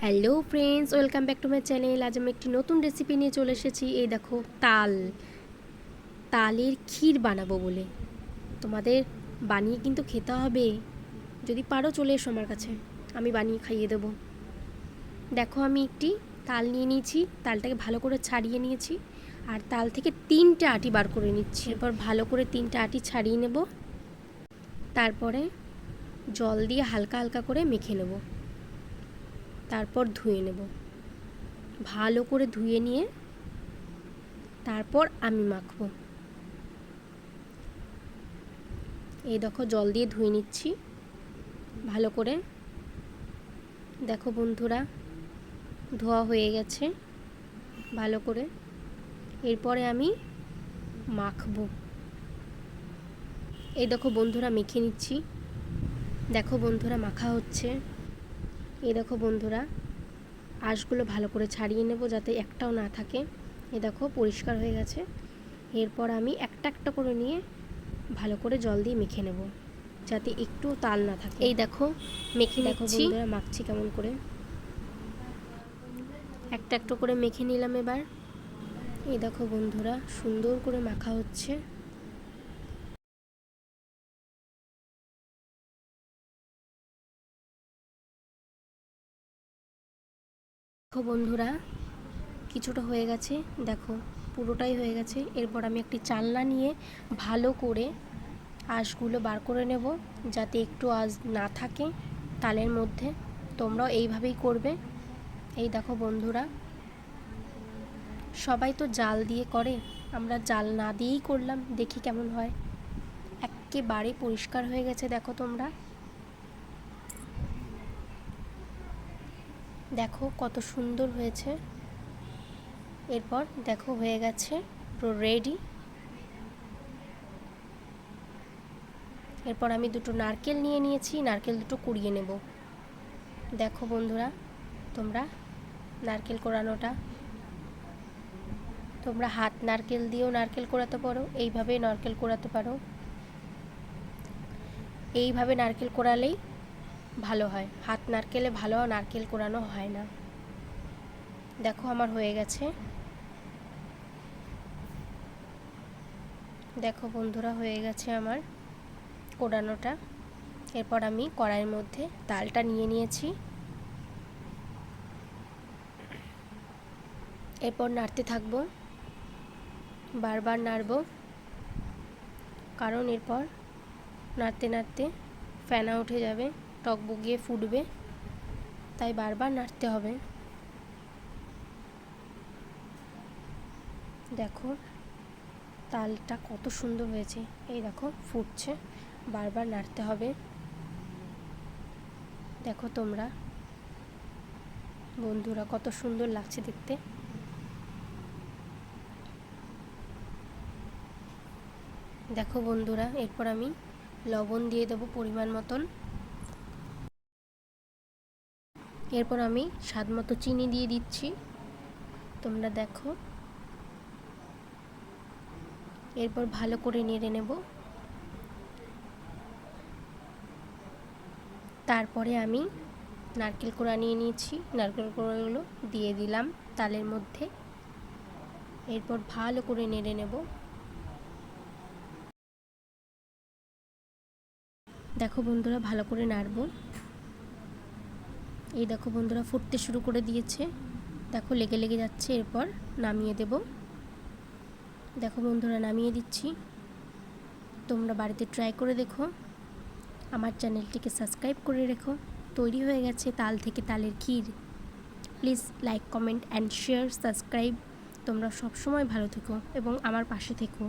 Hello friends, welcome back to my channel. আজ আমি একটি নতুন রেসিপি নিয়ে চলে এসেছি। এই দেখো, তালের ক্ষীর বানাবো বলে। তোমাদের বানিয়ে কিন্তু খেতে হবে। যদি পারো চলে এসো আমার কাছে, আমি বানিয়ে খাইয়ে দেবো। দেখো, আমি একটি তাল নিয়ে নিয়েছি, তালটাকে ভালো করে ছাড়িয়ে নিয়েছি, আর তাল থেকে 3টে আটি বার করে নিচ্ছি। এরপর ভালো করে 3টে আটি ছাড়িয়ে নেব, তারপরে জল দিয়ে হালকা হালকা করে মেখে নেব, তারপর ধুয়ে নেব। ভালো করে ধুয়ে নিয়ে তারপর আমি মাখবো। এই দেখো, জল দিয়ে ধুয়ে নিচ্ছি ভালো করে। দেখো বন্ধুরা, ধোয়া হয়ে গেছে ভালো করে। এরপরে আমি মাখবো। এই দেখো বন্ধুরা, মেখে নিচ্ছি। দেখো বন্ধুরা, মাখা হচ্ছে। এই দেখো বন্ধুরা, আঁশগুলো ভালো করে ছাড়িয়ে নেব যাতে একটাও না থাকে। এই দেখো, পরিষ্কার হয়ে গেছে। এরপর আমি একটা একটা করে নিয়ে ভালো করে জল দিয়ে মেখে নেব যাতে একটু তাল না থাকে। এই দেখো, মেখে নিচ্ছি। বন্ধুরা, মাখছি কেমন করে, একটা একটা করে মেখে নিলাম এবার। এই দেখো বন্ধুরা, সুন্দর করে মাখা হচ্ছে। দেখো বন্ধুরা, কিছুটা হয়ে গেছে। দেখো, পুরোটাই হয়ে গেছে। এরপর আমি একটি চালনা নিয়ে ভালো করে আঁশগুলো বার করে নেব যাতে একটু আঁশ না থাকে তালের মধ্যে। তোমরাও এইভাবেই করবে। এই দেখো বন্ধুরা, সবাই তো জাল দিয়ে করে, আমরা জাল না দিয়েই করলাম, দেখি কেমন হয়। একেবারে পরিষ্কার হয়ে গেছে। দেখো তোমরা, দেখো কত সুন্দর হয়েছে। এরপর দেখো, হয়ে গেছে, পুরো রেডি। এরপর আমি দুটো নারকেল নিয়ে নিয়েছি, নারকেল দুটো কুড়িয়ে নেব। দেখো বন্ধুরা, তোমরা নারকেল কোড়ানোটা তোমরা হাত নারকেল দিয়েও নারকেল কোড়াতে পারো, এইভাবে নারকেল কোড়াতে পারো। এইভাবে নারকেল কোড়ালেই ভালো হয়, হাত নারকেলে ভালো নারকেল কোড়ানো হয় না। দেখো, আমার হয়ে গেছে। দেখো বন্ধুরা, হয়ে গেছে আমার কোড়ানোটা। এরপর আমি কড়াইয়ের মধ্যে তালটা নিয়ে নিয়েছি। এরপর নাড়তে থাকবো, বারবার নাড়বো, কারণ এরপর নাড়তে নাড়তে ফেনা উঠে যাবে, টকবগিয়ে ফুটবে, তাই বারবার নাড়তে হবে। দেখো, তালটা কত সুন্দর হয়েছে। এই দেখো, ফুটছে, বারবার নাড়তে হবে। দেখো তোমরা বন্ধুরা, কত সুন্দর লাগছে দেখতে। দেখো বন্ধুরা, এরপর আমি লবণ দিয়ে দেবো পরিমাণ মতন। এরপর আমি স্বাদ মতো চিনি দিয়ে দিচ্ছি। তোমরা দেখো, এরপর ভালো করে নেড়ে নেব। তারপরে আমি নারকেল কোড়া নিয়ে নিয়েছি, নারকেল কোড়াগুলো দিয়ে দিলাম তালের মধ্যে। এরপর ভালো করে নেড়ে নেব। দেখো বন্ধুরা, ভালো করে নাড়ব। এই দেখো বন্ধুরা, ফুটতে শুরু করে দিয়েছে। দেখো, লেগে লেগে যাচ্ছে। এরপর নামিয়ে দেব। দেখো বন্ধুরা, নামিয়ে দিচ্ছি। তোমরা বাড়িতে ট্রাই করে দেখো, আমার চ্যানেলটিকে সাবস্ক্রাইব করে রেখো। তৈরি হয়ে গেছে তাল থেকে তালের ক্ষীর। Please like, comment and share, subscribe. তোমরা সবসময় ভালো থেকো এবং আমার পাশে থেকো।